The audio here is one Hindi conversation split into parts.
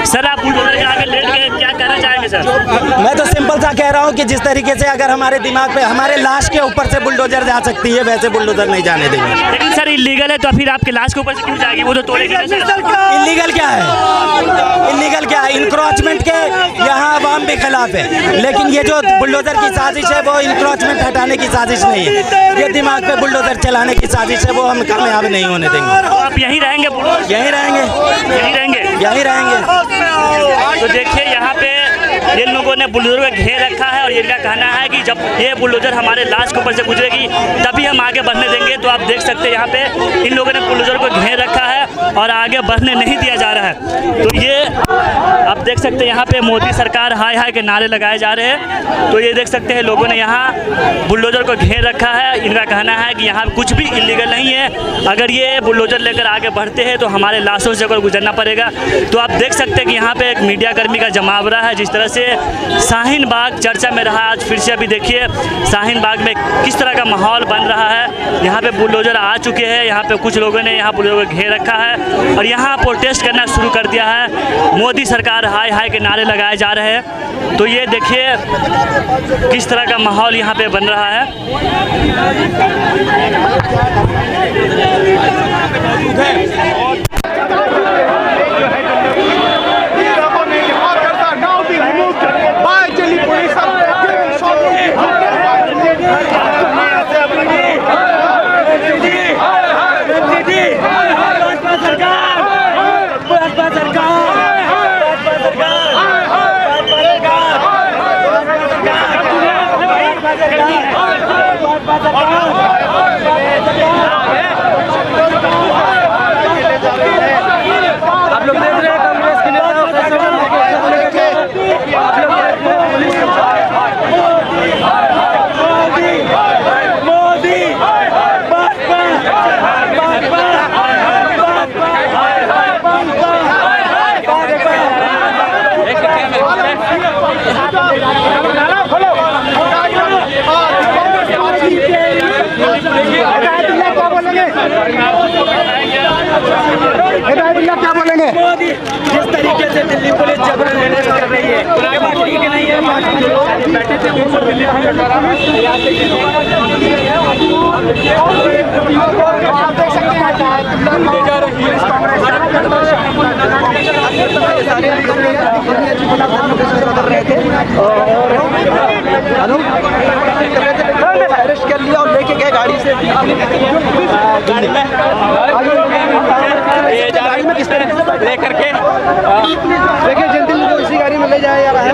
सर आप बुलडोजर के आगे लेट गए, क्या कहना चाहेंगे सर? मैं तो सिंपल सा कह रहा हूँ कि जिस तरीके से अगर हमारे दिमाग पे हमारे लाश के ऊपर से बुलडोजर जा सकती है, वैसे बुलडोजर नहीं जाने देंगे। लेकिन सर इलीगल है तो फिर आपके लाश के ऊपर से क्यों जाएगी? वो तो तोड़ेगी। इलीगल क्या है? इलीगल क्या है? इंक्रोचमेंट के यहाँ आवाम भी खिलाफ है, लेकिन ये जो बुलडोजर की साजिश है वो इंक्रोचमेंट हटाने की साजिश नहीं है, ये दिमाग पे बुलडोजर चलाने की साजिश है, वो हम कामयाब नहीं होने देंगे। तो आप यहीं रहेंगे? यहीं रहेंगे, यहीं रहेंगे, यहीं रहेंगे। तो देखिए यहाँ पे जिन लोगों ने बुलडोजर को घेर रखा है और इनका कहना है कि जब ये बुलडोजर हमारे लाश के ऊपर से गुजरेगी तभी हम आगे बढ़ने देंगे। तो आप देख सकते हैं यहाँ पे इन लोगों ने बुलडोजर को घेर रखा है और आगे बढ़ने नहीं दिया जा रहा है। तो ये आप देख सकते हैं यहाँ पे मोदी सरकार हाय हाय के नारे लगाए जा रहे हैं। तो ये देख सकते हैं लोगों ने यहाँ बुलडोजर को घेर रखा है। इनका कहना है कि यहाँ कुछ भी इलीगल नहीं है, अगर ये बुलडोजर लेकर आगे बढ़ते हैं तो हमारे लाशों से गुजरना पड़ेगा। तो आप देख सकते हैं कि यहाँ पे एक मीडिया कर्मी का जमावड़ा है। जिस तरह से शाहीन बाग चर्चा में रहा, आज फिर से अभी देखिए शाहीन बाग में किस तरह का माहौल बन रहा है। यहाँ पे बुलडोजर आ चुके हैं, यहाँ पे कुछ लोगों ने यहाँ बुलडोजर को घेर रखा है और यहाँ प्रोटेस्ट करना शुरू कर दिया है। मोदी सरकार हाय हाय के नारे लगाए जा रहे हैं। तो ये देखिए किस तरह का माहौल यहाँ पे बन रहा है। आप लोग देख रहे हैं कांग्रेस के नेता क्या बोलेंगे? मोदी जिस तरीके से दिल्ली पुलिस जबरन अरेस्ट कर रही है, ठीक नहीं है। बैठे थे वो सब दिल्ली आप देख सकते हैं ले जा रही है, अरेस्ट कर लिया और लेके गए गाड़ी से। गाड़ी में किस तरह से लेकर के देखिए जनता को इसी गाड़ी में ले जाया जा रहा है।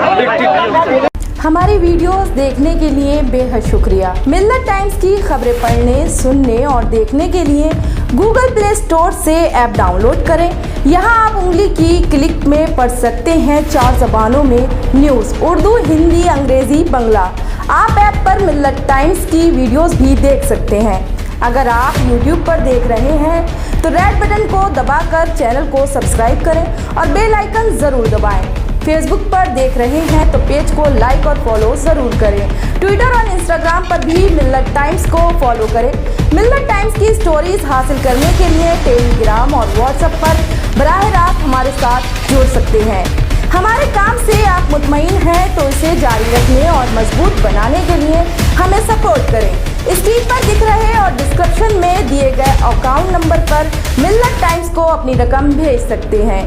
हमारी वीडियोस देखने के लिए बेहद शुक्रिया। मिल्लत टाइम्स की खबरें पढ़ने, सुनने और देखने के लिए गूगल प्ले स्टोर से ऐप डाउनलोड करें। यहाँ आप उंगली की क्लिक में पढ़ सकते हैं 4 ज़बानों में न्यूज़, उर्दू, हिंदी, अंग्रेजी, बांग्ला। आप ऐप पर मिल्लत टाइम्स की वीडियोस भी देख सकते हैं। अगर आप YouTube पर देख रहे हैं तो रेड बटन को दबाकर चैनल को सब्सक्राइब करें और बेल आइकन ज़रूर दबाएं। फेसबुक पर देख रहे हैं तो पेज को लाइक और फॉलो ज़रूर करें। ट्विटर और इंस्टाग्राम पर भी मिल्लत टाइम्स को फॉलो करें। मिल्लत टाइम्स की स्टोरीज हासिल करने के लिए टेलीग्राम और व्हाट्सएप पर बराह रास्त हमारे साथ जुड़ सकते हैं। हमारे काम से आप मुतमईन हैं तो इसे जारी रखने और मजबूत बनाने के लिए हमें सपोर्ट करें। स्क्रीन पर दिख रहे और डिस्क्रिप्शन में दिए गए अकाउंट नंबर पर मिल्लत टाइम्स को अपनी रकम भेज सकते हैं।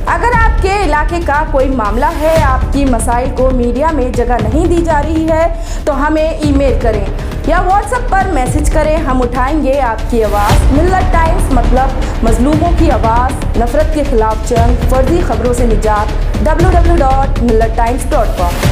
अगर आपके इलाके का कोई मामला है, आपकी मसाइल को मीडिया में जगह नहीं दी जा रही है तो हमें ईमेल करें या व्हाट्सएप पर मैसेज करें, हम उठाएंगे आपकी आवाज़। मिल्लत टाइम्स मतलब मजलूमों की आवाज़, नफरत के खिलाफ जंग, फर्जी खबरों से निजात। www.millattimes.com